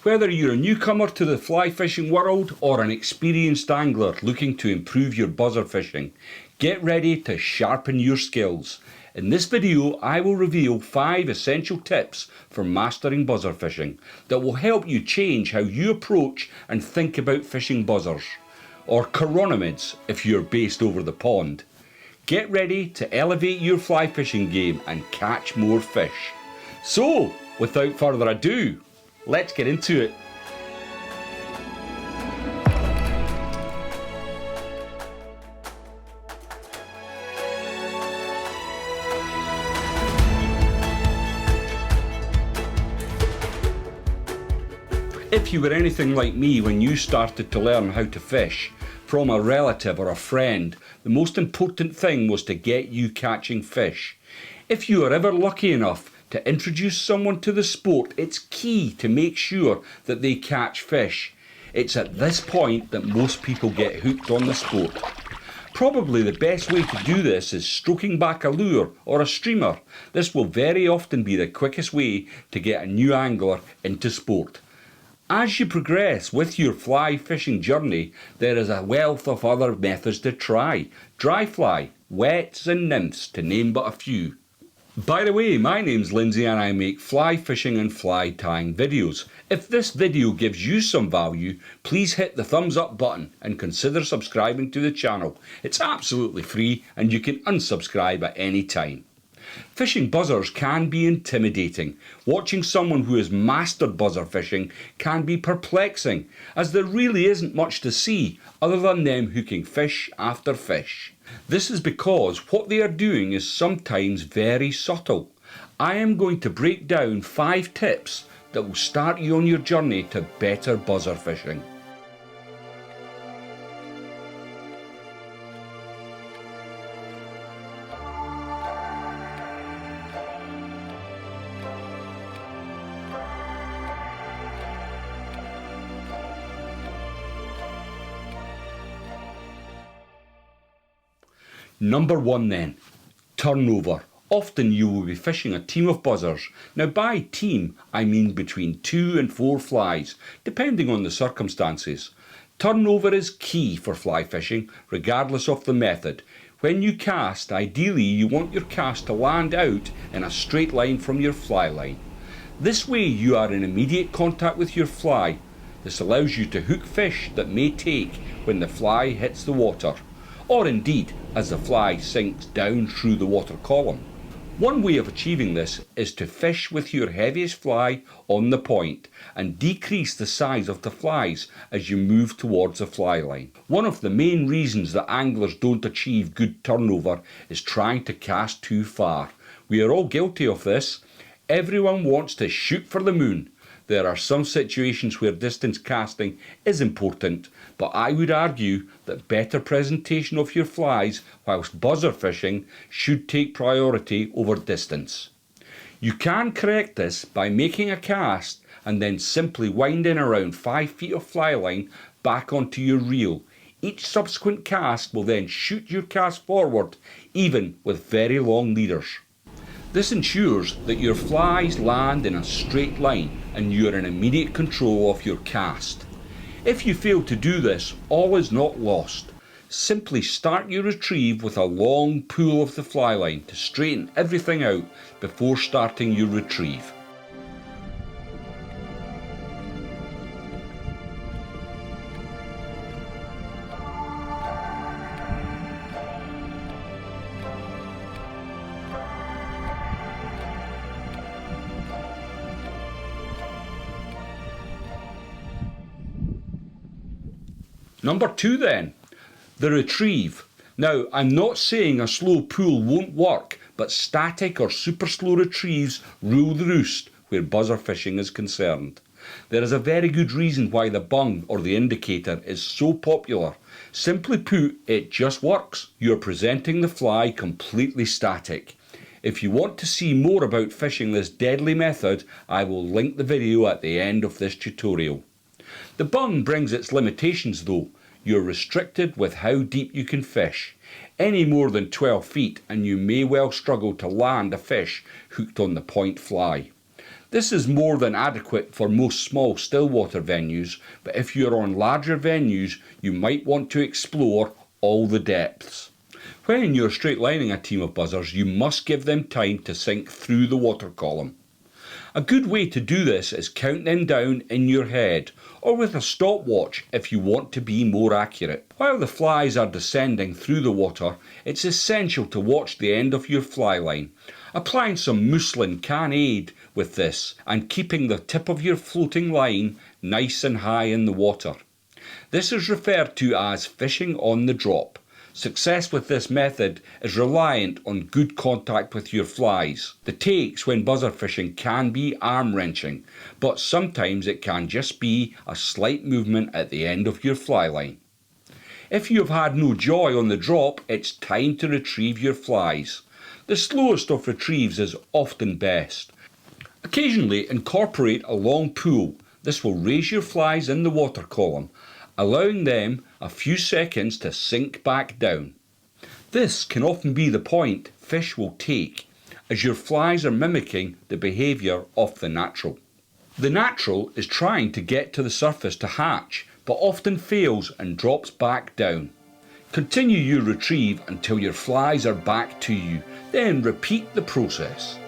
Whether you're a newcomer to the fly fishing world or an experienced angler looking to improve your buzzer fishing, get ready to sharpen your skills. In this video, I will reveal 5 essential tips for mastering buzzer fishing that will help you change how you approach and think about fishing buzzers, or chironomids if you're based over the pond. Get ready to elevate your fly fishing game and catch more fish. So, without further ado, let's get into it. If you were anything like me when you started to learn how to fish, from a relative or a friend, the most important thing was to get you catching fish. If you are ever lucky enough to introduce someone to the sport, it's key to make sure that they catch fish. It's at this point that most people get hooked on the sport. Probably the best way to do this is stroking back a lure or a streamer. This will very often be the quickest way to get a new angler into sport. As you progress with your fly fishing journey, there is a wealth of other methods to try. Dry fly, wets and nymphs, to name but a few. By the way, my name's Lindsay and I make fly fishing and fly tying videos. If this video gives you some value, please hit the thumbs up button and consider subscribing to the channel. It's absolutely free and you can unsubscribe at any time. Fishing buzzers can be intimidating. Watching someone who has mastered buzzer fishing can be perplexing, as there really isn't much to see other than them hooking fish after fish. This is because what they are doing is sometimes very subtle. I am going to break down 5 tips that will start you on your journey to better buzzer fishing. Number 1 then, turnover. Often you will be fishing a team of buzzers. Now by team, I mean between 2 and 4 flies, depending on the circumstances. Turnover is key for fly fishing, regardless of the method. When you cast, ideally you want your cast to land out in a straight line from your fly line. This way you are in immediate contact with your fly. This allows you to hook fish that may take when the fly hits the water, or indeed as the fly sinks down through the water column. One way of achieving this is to fish with your heaviest fly on the point and decrease the size of the flies as you move towards the fly line. One of the main reasons that anglers don't achieve good turnover is trying to cast too far. We are all guilty of this. Everyone wants to shoot for the moon. There are some situations where distance casting is important, but I would argue that better presentation of your flies whilst buzzer fishing should take priority over distance. You can correct this by making a cast and then simply winding around 5 feet of fly line back onto your reel. Each subsequent cast will then shoot your cast forward, even with very long leaders. This ensures that your flies land in a straight line and you are in immediate control of your cast. If you fail to do this, all is not lost. Simply start your retrieve with a long pull of the fly line to straighten everything out before starting your retrieve. Number 2 then, the retrieve. Now, I'm not saying a slow pull won't work, but static or super slow retrieves rule the roost where buzzer fishing is concerned. There is a very good reason why the bung or the indicator is so popular. Simply put, it just works. You're presenting the fly completely static. If you want to see more about fishing this deadly method, I will link the video at the end of this tutorial. The bung brings its limitations though. You're restricted with how deep you can fish. Any more than 12 feet and you may well struggle to land a fish hooked on the point fly. This is more than adequate for most small stillwater venues, but if you're on larger venues, you might want to explore all the depths. When you're straight lining a team of buzzers, you must give them time to sink through the water column. A good way to do this is count them down in your head, or with a stopwatch if you want to be more accurate. While the flies are descending through the water, it's essential to watch the end of your fly line. Applying some muslin can aid with this and keeping the tip of your floating line nice and high in the water. This is referred to as fishing on the drop. Success with this method is reliant on good contact with your flies. The takes when buzzer fishing can be arm-wrenching, but sometimes it can just be a slight movement at the end of your fly line. If you have had no joy on the drop, it's time to retrieve your flies. The slowest of retrieves is often best. Occasionally incorporate a long pull. This will raise your flies in the water column, allowing them a few seconds to sink back down. This can often be the point fish will take, as your flies are mimicking the behaviour of the natural. The natural is trying to get to the surface to hatch, but often fails and drops back down. Continue your retrieve until your flies are back to you, then repeat the process.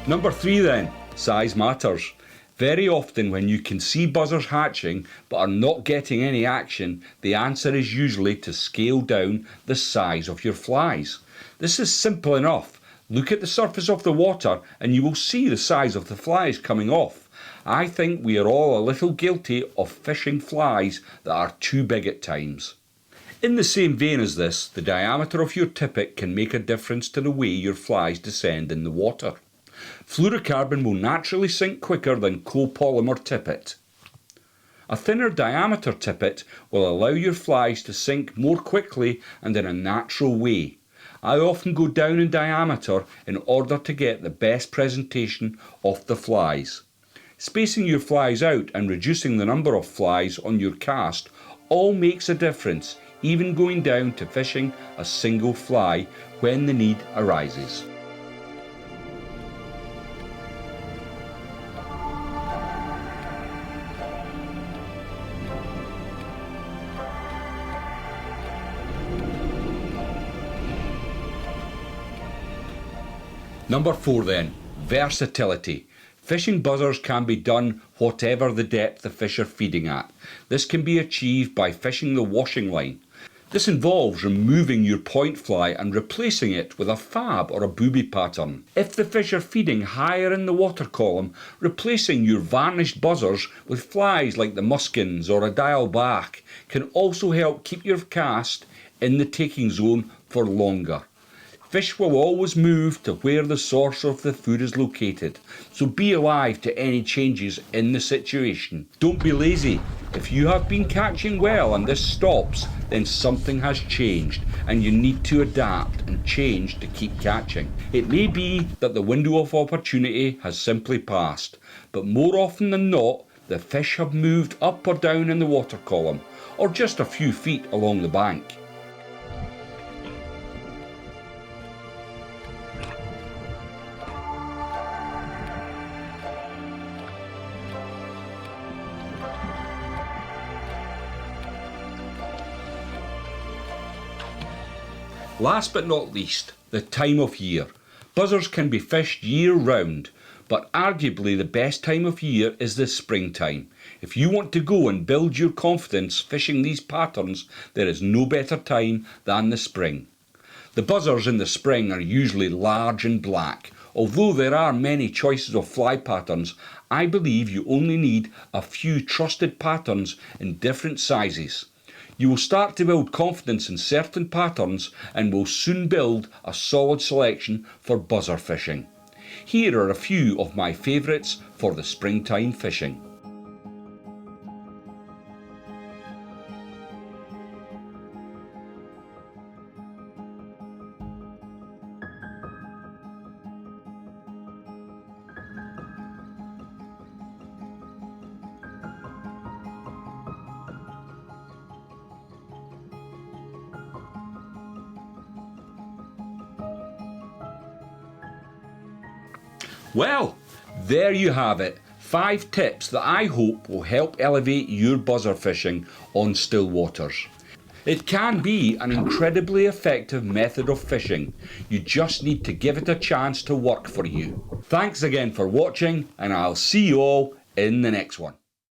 Number 3 then, size matters. Very often when you can see buzzers hatching but are not getting any action, the answer is usually to scale down the size of your flies. This is simple enough. Look at the surface of the water and you will see the size of the flies coming off. I think we are all a little guilty of fishing flies that are too big at times. In the same vein as this, the diameter of your tippet can make a difference to the way your flies descend in the water. Fluorocarbon will naturally sink quicker than copolymer tippet. A thinner diameter tippet will allow your flies to sink more quickly and in a natural way. I often go down in diameter in order to get the best presentation of the flies. Spacing your flies out and reducing the number of flies on your cast all makes a difference, even going down to fishing a single fly when the need arises. Number 4 then, versatility. Fishing buzzers can be done whatever the depth the fish are feeding at. This can be achieved by fishing the washing line. This involves removing your point fly and replacing it with a fab or a booby pattern. If the fish are feeding higher in the water column, replacing your varnished buzzers with flies like the muskins or a dial back can also help keep your cast in the taking zone for longer. Fish will always move to where the source of the food is located, so be alive to any changes in the situation. Don't be lazy. If you have been catching well and this stops, then something has changed and you need to adapt and change to keep catching. It may be that the window of opportunity has simply passed, but more often than not, the fish have moved up or down in the water column, or just a few feet along the bank. Last but not least, the time of year. Buzzers can be fished year round, but arguably the best time of year is the springtime. If you want to go and build your confidence fishing these patterns, there is no better time than the spring. The buzzers in the spring are usually large and black. Although there are many choices of fly patterns, I believe you only need a few trusted patterns in different sizes. You will start to build confidence in certain patterns and will soon build a solid selection for buzzer fishing. Here are a few of my favourites for the springtime fishing. Well, there you have it. 5 tips that I hope will help elevate your buzzer fishing on still waters. It can be an incredibly effective method of fishing. You just need to give it a chance to work for you. Thanks again for watching, and I'll see you all in the next one.